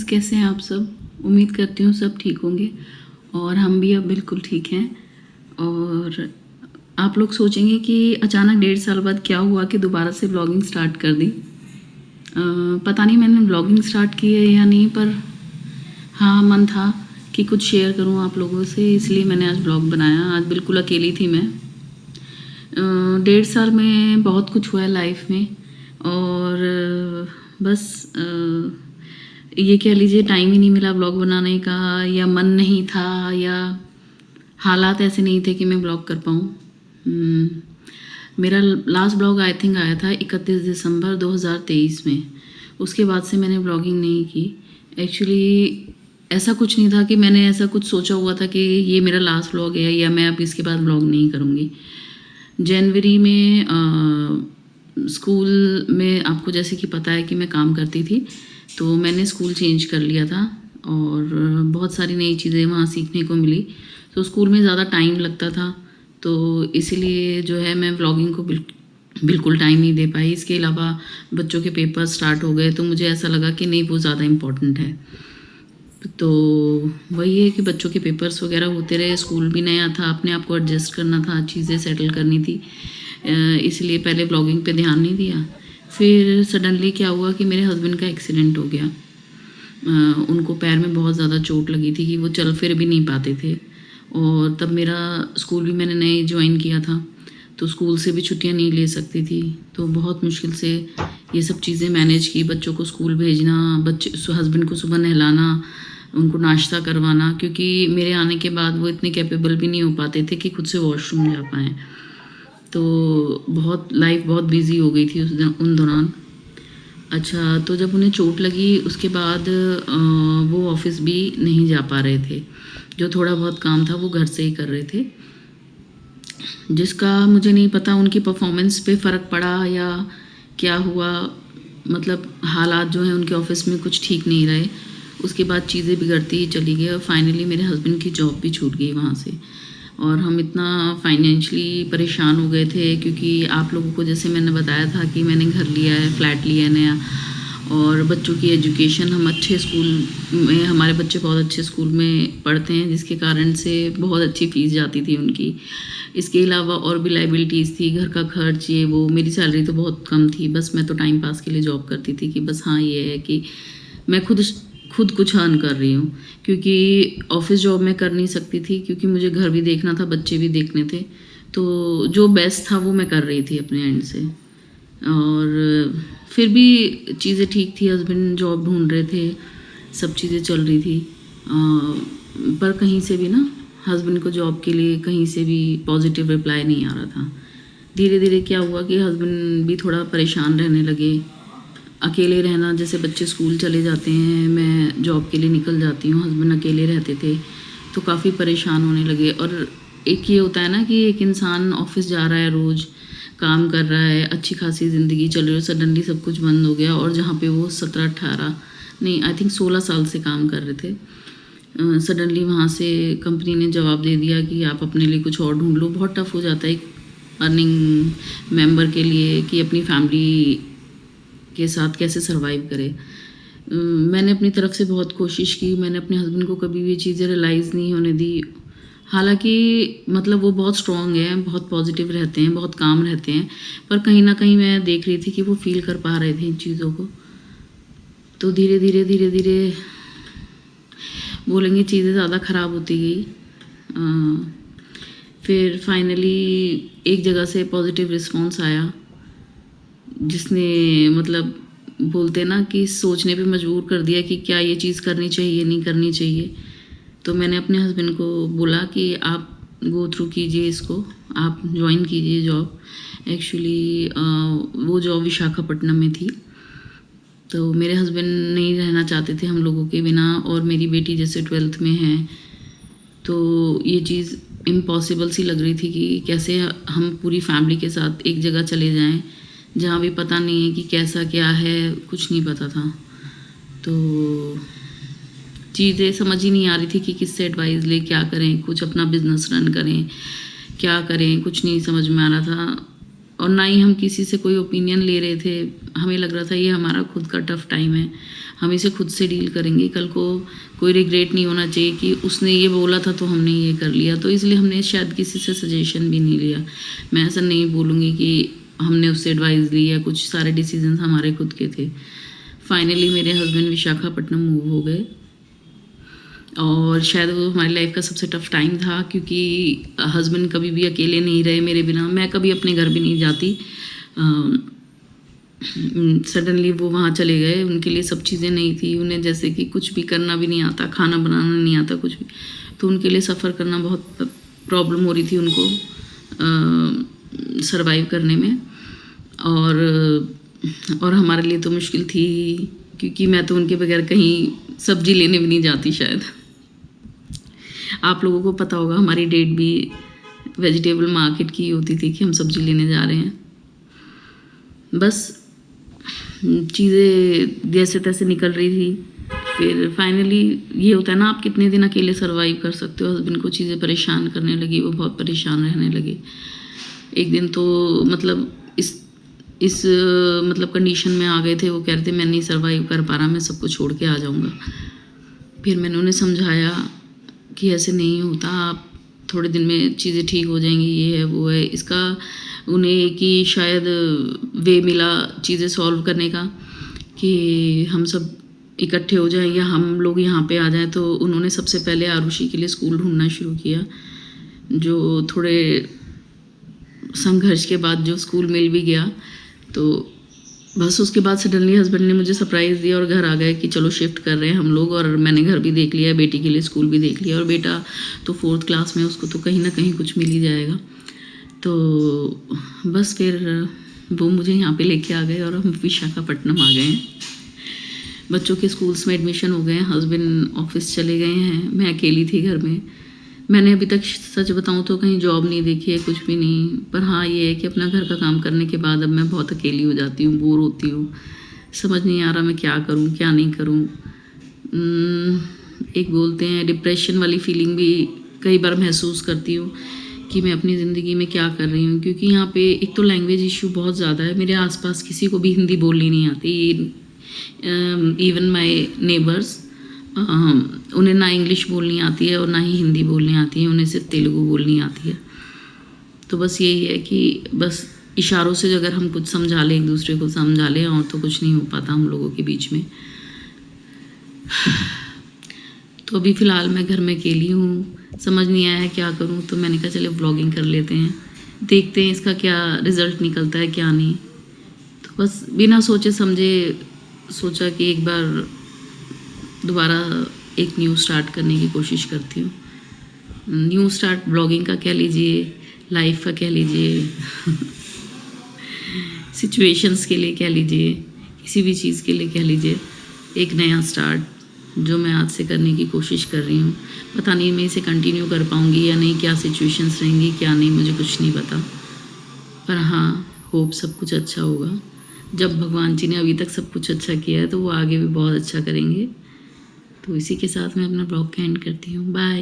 कैसे हैं आप सब। उम्मीद करती हूँ सब ठीक होंगे और हम भी अब बिल्कुल ठीक हैं। और आप लोग सोचेंगे कि अचानक 1.5 साल बाद क्या हुआ कि दोबारा से ब्लॉगिंग स्टार्ट कर दी। पता नहीं मैंने ब्लॉगिंग स्टार्ट की है या नहीं, पर हाँ मन था कि कुछ शेयर करूँ आप लोगों से, इसलिए मैंने आज ब्लॉग बनाया। आज बिल्कुल अकेली थी मैं। 1.5 साल में बहुत कुछ हुआ है लाइफ में, और बस ये कह लीजिए टाइम ही नहीं मिला ब्लॉग बनाने का, या मन नहीं था, या हालात ऐसे नहीं थे कि मैं ब्लॉग कर पाऊँ। मेरा लास्ट ब्लॉग आई थिंक आया था 31 दिसंबर 2023 में। उसके बाद से मैंने ब्लॉगिंग नहीं की। एक्चुअली ऐसा कुछ नहीं था कि मैंने ऐसा कुछ सोचा हुआ था कि ये मेरा लास्ट ब्लॉग है या मैं अब इसके बाद ब्लॉग नहीं करूँगी। जनवरी में स्कूल में आपको जैसे कि पता है कि मैं काम करती थी, तो मैंने स्कूल चेंज कर लिया था और बहुत सारी नई चीज़ें वहाँ सीखने को मिली। तो स्कूल में ज़्यादा टाइम लगता था, तो इसीलिए जो है मैं व्लॉगिंग को बिल्कुल टाइम नहीं दे पाई। इसके अलावा बच्चों के पेपर स्टार्ट हो गए, तो मुझे ऐसा लगा कि नहीं वो ज़्यादा इम्पोर्टेंट है। तो वही है कि बच्चों के पेपर्स वगैरह होते रहे, स्कूल भी नया था, अपने आप को एडजस्ट करना था, चीज़ें सेटल करनी थी, इसलिए पहले ब्लॉगिंग पे ध्यान नहीं दिया। फिर सडनली क्या हुआ कि मेरे हस्बैंड का एक्सीडेंट हो गया। उनको पैर में बहुत ज़्यादा चोट लगी थी कि वो चल फिर भी नहीं पाते थे। और तब मेरा स्कूल भी मैंने नए ज्वाइन किया था, तो स्कूल से भी छुट्टियां नहीं ले सकती थी। तो बहुत मुश्किल से ये सब चीज़ें मैनेज की, बच्चों को स्कूल भेजना, हस्बैंड को सुबह नहलाना, उनको नाश्ता करवाना, क्योंकि मेरे आने के बाद वो इतने कैपेबल भी नहीं हो पाते थे कि खुद से वॉशरूम जा पाएँ। तो लाइफ बहुत बिजी हो गई थी उन दौरान। अच्छा, तो जब उन्हें चोट लगी उसके बाद वो ऑफिस भी नहीं जा पा रहे थे। जो थोड़ा बहुत काम था वो घर से ही कर रहे थे, जिसका मुझे नहीं पता उनकी परफॉर्मेंस पे फ़र्क पड़ा या क्या हुआ। मतलब हालात जो हैं उनके ऑफिस में कुछ ठीक नहीं रहे। उसके बाद चीज़ें बिगड़ती ही चली गई और फाइनली मेरे हस्बैंड की जॉब भी छूट गई वहाँ से। और हम इतना फाइनेंशियली परेशान हो गए थे, क्योंकि आप लोगों को जैसे मैंने बताया था कि मैंने घर लिया है, फ्लैट लिया है नया, और बच्चों की एजुकेशन, हम अच्छे स्कूल में, हमारे बच्चे बहुत अच्छे स्कूल में पढ़ते हैं, जिसके कारण से बहुत अच्छी फ़ीस जाती थी उनकी। इसके अलावा और भी लाइबिलिटीज़ थी, घर का खर्च, ये वो। मेरी सैलरी तो बहुत कम थी, बस मैं तो टाइम पास के लिए जॉब करती थी कि बस हाँ ये है कि मैं खुद कुछ अर्न कर रही हूँ, क्योंकि ऑफिस जॉब मैं कर नहीं सकती थी, क्योंकि मुझे घर भी देखना था, बच्चे भी देखने थे। तो जो बेस्ट था वो मैं कर रही थी अपने एंड से। और फिर भी चीज़ें ठीक थी, हस्बैंड जॉब ढूंढ रहे थे, सब चीज़ें चल रही थी। पर कहीं से भी ना हस्बैंड को जॉब के लिए कहीं से भी पॉजिटिव रिप्लाई नहीं आ रहा था। धीरे धीरे क्या हुआ कि हस्बैंड भी थोड़ा परेशान रहने लगे। अकेले रहना, जैसे बच्चे स्कूल चले जाते हैं, मैं जॉब के लिए निकल जाती हूँ, हस्बैंड अकेले रहते थे, तो काफ़ी परेशान होने लगे। और एक ये होता है ना कि एक इंसान ऑफिस जा रहा है, रोज़ काम कर रहा है, अच्छी खासी ज़िंदगी चल रही है, सडनली सब कुछ बंद हो गया। और जहाँ पे वो 17-18 नहीं, आई थिंक 16 साल से काम कर रहे थे, सडनली वहाँ से कंपनी ने जवाब दे दिया कि आप अपने लिए कुछ और ढूंढ लो। बहुत टफ हो जाता है एक अर्निंग मेंबर के लिए कि अपनी फैमिली के साथ कैसे सरवाइव करे। मैंने अपनी तरफ से बहुत कोशिश की, मैंने अपने हस्बैंड को कभी भी ये चीज़ें रियलाइज़ नहीं होने दी। हालांकि मतलब वो बहुत स्ट्रॉन्ग हैं, बहुत पॉजिटिव रहते हैं, बहुत काम रहते हैं, पर कहीं ना कहीं मैं देख रही थी कि वो फील कर पा रहे थे इन चीज़ों को। तो धीरे धीरे बोलेंगे चीज़ें ज़्यादा ख़राब होती गई। फिर फाइनली एक जगह से पॉजिटिव रिस्पॉन्स आया, जिसने मतलब बोलते ना कि सोचने पे मजबूर कर दिया कि क्या ये चीज़ करनी चाहिए, नहीं करनी चाहिए। तो मैंने अपने हस्बैंड को बोला कि आप गो थ्रू कीजिए इसको, आप ज्वाइन कीजिए जॉब। एक्चुअली वो जॉब विशाखापट्टनम में थी, तो मेरे हस्बैंड नहीं रहना चाहते थे हम लोगों के बिना, और मेरी बेटी जैसे 12th में है, तो ये चीज़ इम्पॉसिबल सी लग रही थी कि कैसे हम पूरी फैमिली के साथ एक जगह चले जाएं जहाँ भी पता नहीं है कि कैसा क्या है, कुछ नहीं पता था। तो चीज़ें समझ ही नहीं आ रही थी कि किससे एडवाइस ले, क्या करें, कुछ अपना बिजनेस रन करें, क्या करें, कुछ नहीं समझ में आ रहा था। और ना ही हम किसी से कोई ओपिनियन ले रहे थे। हमें लग रहा था ये हमारा खुद का टफ़ टाइम है, हम इसे खुद से डील करेंगे, कल को कोई रिग्रेट नहीं होना चाहिए कि उसने ये बोला था तो हमने ये कर लिया। तो इसलिए हमने शायद किसी से सजेशन भी नहीं लिया। मैं ऐसा नहीं बोलूँगी कि हमने उससे एडवाइस ली या कुछ, सारे डिसीजंस हमारे खुद के थे। फाइनली मेरे हस्बैंड विशाखापट्टनम मूव हो गए और शायद वो हमारी लाइफ का सबसे टफ़ टाइम था, क्योंकि हस्बैंड कभी भी अकेले नहीं रहे मेरे बिना। मैं कभी अपने घर भी नहीं जाती। सडनली वो वहाँ चले गए, उनके लिए सब चीज़ें नई थी, उन्हें जैसे कि कुछ भी करना भी नहीं आता, खाना बनाना नहीं आता, कुछ भी। तो उनके लिए सफ़र करना बहुत प्रॉब्लम हो रही थी उनको सरवाइव करने में। और हमारे लिए तो मुश्किल थी, क्योंकि मैं तो उनके बगैर कहीं सब्जी लेने भी नहीं जाती शायद। आप लोगों को पता होगा हमारी डेट भी वेजिटेबल मार्केट की होती थी कि हम सब्जी लेने जा रहे हैं। बस चीज़ें जैसे तैसे निकल रही थी। फिर फाइनली ये होता है ना, आप कितने दिन अकेले सरवाइव कर सकते हो। हस्बैंड को चीज़ें परेशान करने लगी, वो बहुत परेशान रहने लगे। एक दिन तो मतलब इस मतलब कंडीशन में आ गए थे, वो कह रहे थे मैं नहीं सरवाइव कर पा रहा, मैं सबको छोड़ के आ जाऊँगा। फिर मैंने उन्हें समझाया कि ऐसे नहीं होता, आप थोड़े दिन में चीज़ें ठीक हो जाएंगी, ये है वो है। इसका उन्हें कि शायद वे मिला चीज़ें सॉल्व करने का, कि हम सब इकट्ठे हो जाएं या हम लोग यहाँ पे आ जाएं। तो उन्होंने सबसे पहले आरुषि के लिए स्कूल ढूंढना शुरू किया, जो थोड़े संघर्ष के बाद जो स्कूल मिल भी गया। तो बस उसके बाद सडनली हस्बैंड ने मुझे सरप्राइज़ दिया और घर आ गए कि चलो शिफ्ट कर रहे हैं हम लोग। और मैंने घर भी देख लिया, बेटी के लिए स्कूल भी देख लिया, और बेटा तो 4th क्लास में, उसको तो कहीं ना कहीं कुछ मिल ही जाएगा। तो बस फिर वो मुझे यहाँ पे लेके आ गए और हम विशाखापट्टनम आ गए हैं। बच्चों के स्कूल्स में एडमिशन हो गए हैं, हस्बैंड ऑफिस चले गए हैं, मैं अकेली थी घर में। मैंने अभी तक सच बताऊँ तो कहीं जॉब नहीं देखी है, कुछ भी नहीं। पर हाँ, ये है कि अपना घर का काम करने के बाद अब मैं बहुत अकेली हो जाती हूँ, बोर होती हूँ, समझ नहीं आ रहा मैं क्या करूँ क्या नहीं करूँ। एक बोलते हैं डिप्रेशन वाली फीलिंग भी कई बार महसूस करती हूँ कि मैं अपनी ज़िंदगी में क्या कर रही हूँ। क्योंकि यहाँ पे एक तो लैंग्वेज इशू बहुत ज़्यादा है, मेरे आसपास किसी को भी हिंदी बोलनी नहीं आती। इवन माय नेबर्स, उन्हें ना इंग्लिश बोलनी आती है और ना ही हिंदी बोलनी आती है, उन्हें सिर्फ तेलुगु बोलनी आती है। तो बस यही है कि बस इशारों से अगर हम कुछ समझा लें, एक दूसरे को समझा लें, और तो कुछ नहीं हो पाता हम लोगों के बीच में। तो अभी फ़िलहाल मैं घर में अकेली हूँ, समझ नहीं आया है क्या करूँ। तो मैंने कहा चले व्लॉगिंग कर लेते हैं, देखते हैं इसका क्या रिज़ल्ट निकलता है क्या नहीं। तो बस बिना सोचे समझे सोचा कि एक बार दोबारा एक न्यू स्टार्ट करने की कोशिश करती हूँ। न्यू स्टार्ट ब्लॉगिंग का कह लीजिए, लाइफ का कह लीजिए, सिचुएशंस के लिए कह लीजिए, किसी भी चीज़ के लिए कह लीजिए, एक नया स्टार्ट जो मैं आज से करने की कोशिश कर रही हूँ। पता नहीं मैं इसे कंटिन्यू कर पाऊँगी या नहीं, क्या सिचुएशंस रहेंगी क्या नहीं, मुझे कुछ नहीं पता। पर हाँ, होप सब कुछ अच्छा होगा। जब भगवान जी ने अभी तक सब कुछ अच्छा किया है तो वो आगे भी बहुत अच्छा करेंगे। तो इसी के साथ मैं अपना ब्लॉग का एंड करती हूँ। बाय।